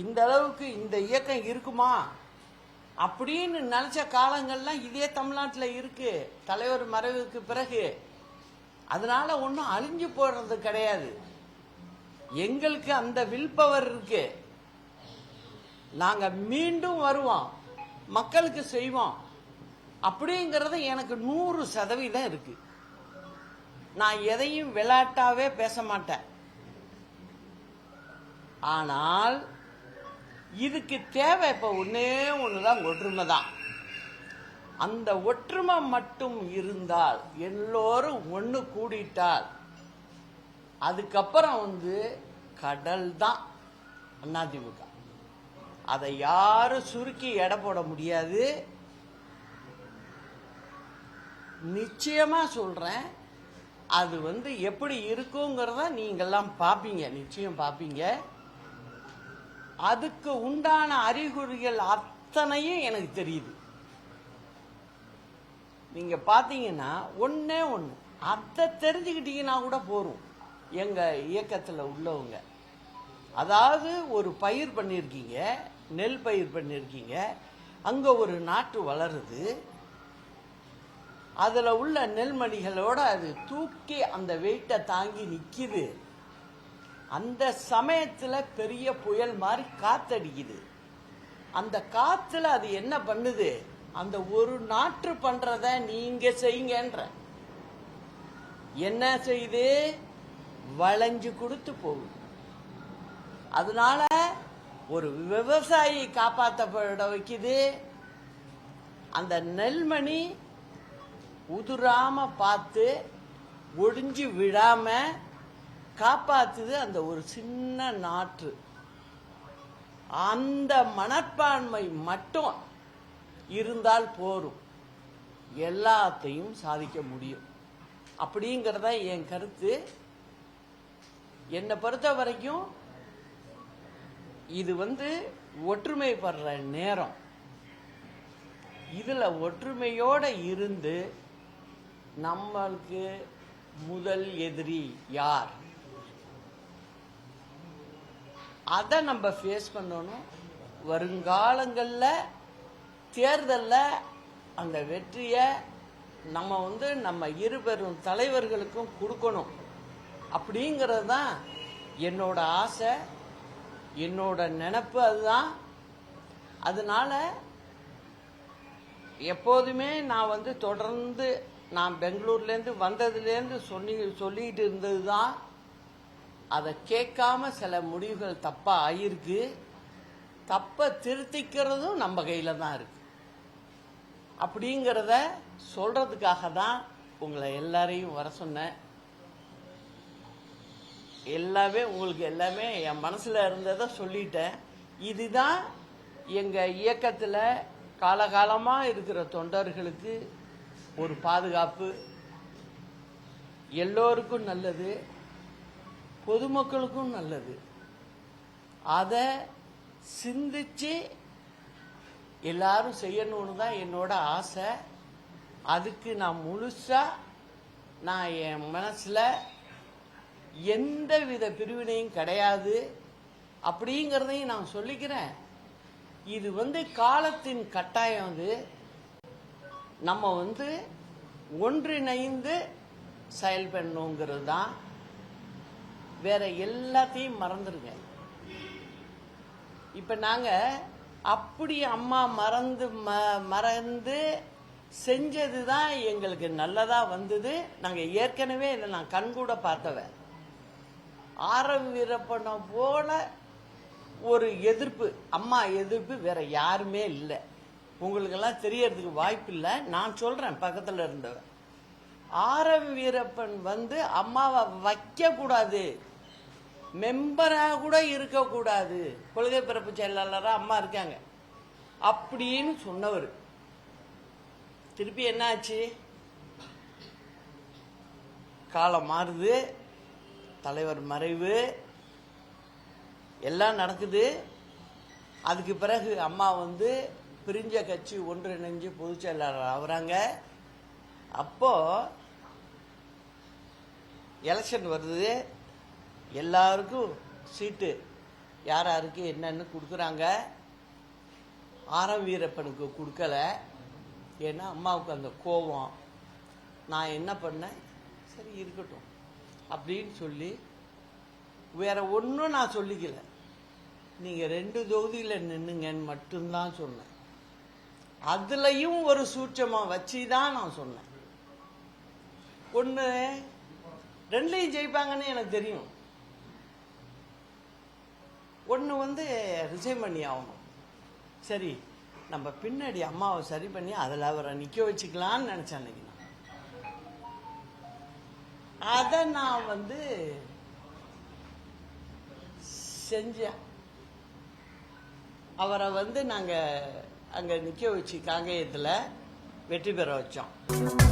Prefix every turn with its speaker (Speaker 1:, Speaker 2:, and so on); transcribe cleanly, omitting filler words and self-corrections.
Speaker 1: இந்த அளவுக்கு இந்த இயக்கம் இருக்குமா அப்படின்னு நினைச்ச காலங்கள்லாம் இதே தமிழ்நாட்டில் இருக்கு தலைவர் மறைவுக்கு பிறகு. அதனால ஒன்றும் அழிஞ்சு போடுறது கிடையாது. எங்களுக்கு அந்த வில் பவர் இருக்கு. நாங்க மீண்டும் வருவோம், மக்களுக்கு செய்வோம் அப்படிங்கறது எனக்கு 100% இருக்கு. நான் எதையும் விளையாட்டாவே பேச மாட்டேன். ஆனால் இதுக்கு தேவை இப்ப ஒன்னே ஒண்ணுதான், ஒற்றுமை தான். அந்த ஒற்றுமை மட்டும் இருந்தால், எல்லோரும் ஒண்ணு கூடிட்டால், அதுக்கப்புறம் கடல் தான் அதிமுக. அதை யாரும் சுருக்கி எடை போட முடியாது. நிச்சயமா சொல்றேன். அது எப்படி இருக்குங்கிறத நீங்கெல்லாம் பாப்பீங்க, நிச்சயம் பாப்பீங்க. அதுக்கு உண்டான அறிகுறிகள் அத்தனையும் எனக்கு தெரியுது. நீங்க பாத்தீங்கன்னா ஒன்னே ஒண்ணு, அதை தெரிஞ்சுக்கிட்டீங்கன்னா கூட போறோம். எங்க இயக்கத்துல உள்ளவங்க, அதாவது ஒரு பயிர் பண்ணிருக்கீங்க, நெல் பயிர் பண்ணிருக்கீங்க, அங்க ஒரு நாட்டு வளருது, அதுல உள்ள நெல்மணிகளோட அது தூக்கி அந்த வெயிட்டை தாங்கி நிக்குது. அந்த சமயத்துல பெரிய புயல் மாதிரி காத்தடிக்குது. அந்த காத்துல அது என்ன பண்ணுது, அந்த ஒரு நாற்று பண்றத நீங்க செய்யுங்கன்ற என்ன செய்யுது, வளைஞ்சு கொடுத்து போகுது. அதனால ஒரு விவசாயி காப்பாற்றப்பட வைக்குது. அந்த நெல்மணி உதுராம பார்த்து ஒடிஞ்சு விழாம காப்பாத்துது அந்த ஒரு சின்ன நாற்று. அந்த மனப்பான்மை மட்டும் இருந்தால் போரும், எல்லாத்தையும் சாதிக்க முடியும் அப்படிங்கறத என் கருத்து. என்னை பொறுத்த வரைக்கும் இது ஒற்றுமைப்படுற நேரம். இதுல ஒற்றுமையோட இருந்து நம்மளுக்கு முதல் எதிரி யார், அதை நம்ம ஃபேஸ் பண்ணணும். வருங்காலங்களில் தேர்தலில் அந்த வெற்றியை நம்ம நம்ம இருபெரும் தலைவர்களுக்கும் கொடுக்கணும் அப்படிங்கிறது தான் என்னோட ஆசை, என்னோட நினைப்பு. அதுதான். அதனால எப்போதுமே நான் தொடர்ந்து நான் பெங்களூர்லேருந்து வந்ததுலேருந்து சொல்லிட்டு இருந்தது தான், அதை கேட்காம சில முடிவுகள் தப்பா ஆயிருக்கு. தப்ப திருத்திக்கிறதும் நம்ம கையில தான் இருக்கு. அப்படிங்கிறத சொல்றதுக்காக தான் உங்களை எல்லாரையும் வர சொன்னேன். உங்களுக்கு எல்லாமே என் மனசுல இருந்ததை சொல்லிட்டேன். இதுதான் எங்க இயக்கத்துல காலகாலமா இருக்கிற தொண்டர்களுக்கு ஒரு பாதுகாப்பு, எல்லோருக்கும் நல்லது, பொதுமக்களுக்கும் நல்லது. அதை சிந்திச்சு எல்லாரும் செய்யணும்னு தான் என்னோட ஆசை. அதுக்கு நான் முழுசா நான் என் மனசுல எந்த வித பிரிவினையும் கிடையாது அப்படிங்கறதையும் நான் சொல்லிக்கிறேன். இது காலத்தின் கட்டாயம். நம்ம ஒன்றிணைந்து செயல்படணுங்கிறது தான். வேற எல்லாத்தையும் மறந்துருங்க. இப்ப நாங்க அப்படி அம்மா மறந்து செஞ்சதுதான் எங்களுக்கு நல்லதா வந்தது. நாங்க ஏற்கனவே இதை நான் கண்கூட பார்த்தவன். ஆரம் வீரப்பனை போல ஒரு எதிர்ப்பு, அம்மா எதிர்ப்பு வேற யாருமே இல்லை. உங்களுக்கெல்லாம் தெரியறதுக்கு வாய்ப்பு இல்லை, நான் சொல்றேன். பக்கத்துல இருந்தவன் ஆரம் வீரப்பன் அம்மாவை வைக்க கூடாது, மெம்பரா கூட இருக்க கூடாது, கொள்கை பிறப்பு செயலாளரா அம்மா இருக்காங்க அப்படின்னு சொன்னவர். திருப்பி என்ன ஆச்சு, காலம் மாறுது, தலைவர் மறைவு எல்லாம் நடக்குது. அதுக்கு பிறகு அம்மா பிரிஞ்ச கட்சி ஒன்றிணைஞ்சு பொதுச் செயலாளர் ஆகுறாங்க. அப்போ எலெக்ஷன் வருது, எல்லாருக்கும் சீட்டு யார் யாருக்கு என்னென்னு கொடுக்குறாங்க. ஆரம் வீரப்பனுக்கு கொடுக்கல. ஏன்னா அம்மாவுக்கு அந்த கோபம். நான் என்ன பண்ணேன், சரி இருக்கட்டும் அப்படின்னு சொல்லி வேற ஒன்றும் நான் சொல்லிக்கல. நீங்கள் 2 தொகுதியில் நின்னுங்கன்னு மட்டும்தான் சொன்னேன். அதுலேயும் ஒரு சூட்சமாக வச்சு தான் நான் சொன்னேன். ஒன்று 2லையும் ஜெயிப்பாங்கன்னு எனக்கு தெரியும். ஒன்று ரிசைன் பண்ணி ஆகணும். சரி, நம்ம பின்னாடி அம்மாவை சரி பண்ணி அதில் அவரை நிற்க வச்சுக்கலான்னு நினச்சேன் அன்னைக்கு. அதை நான் செஞ்சேன். அவரை நாங்கள் அங்கே நிற்க வச்சு காங்கேயத்தில் வெற்றி பெற வச்சோம்.